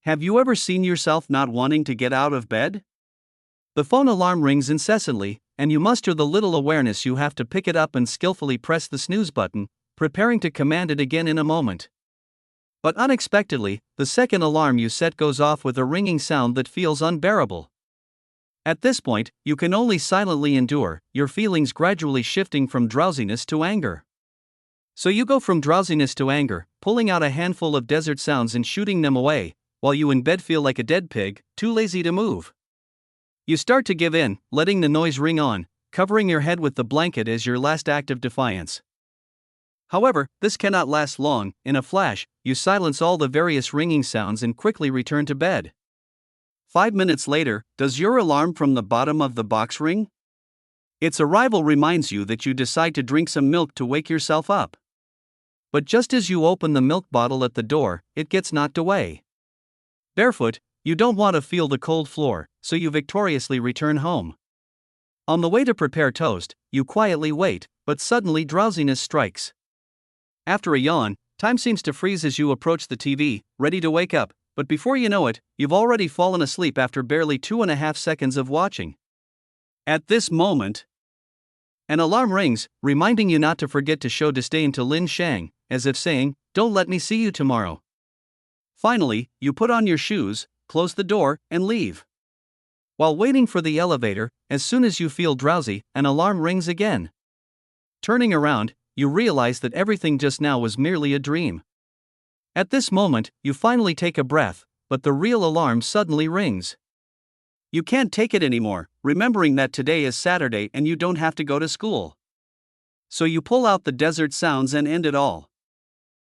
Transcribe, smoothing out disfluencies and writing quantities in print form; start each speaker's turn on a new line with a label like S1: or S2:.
S1: Have you ever seen yourself not wanting to get out of bed? The phone alarm rings incessantly, and you muster the little awareness you have to pick it up and skillfully press the snooze button, preparing to command it again in a moment. But unexpectedly, the second alarm you set goes off with a ringing sound that feels unbearable. At this point, you can only silently endure, your feelings gradually shifting from drowsiness to anger. So you go from drowsiness to anger, pulling out a handful of desert sounds and shooting them away, while you in bed feel like a dead pig, too lazy to move. You start to give in, letting the noise ring on, covering your head with the blanket as your last act of defiance. However, this cannot last long. In a flash, you silence all the various ringing sounds and quickly return to bed. 5 minutes later, does your alarm from the bottom of the box ring? Its arrival reminds you that you decide to drink some milk to wake yourself up. But just as you open the milk bottle at the door, it gets knocked away. Barefoot, you don't want to feel the cold floor, so you victoriously return home. On the way to prepare toast, you quietly wait, but suddenly drowsiness strikes. After a yawn, time seems to freeze as you approach the TV, ready to wake up, but before you know it, you've already fallen asleep after barely 2.5 seconds of watching. At this moment, an alarm rings, reminding you not to forget to show disdain to Lin Shang, as if saying, "Don't let me see you tomorrow." Finally, you put on your shoes, close the door, and leave. While waiting for the elevator, as soon as you feel drowsy, an alarm rings again. Turning around, you realize that everything just now was merely a dream. At this moment, you finally take a breath, but the real alarm suddenly rings. You can't take it anymore, remembering that today is Saturday and you don't have to go to school. So you pull out the desert sounds and end it all.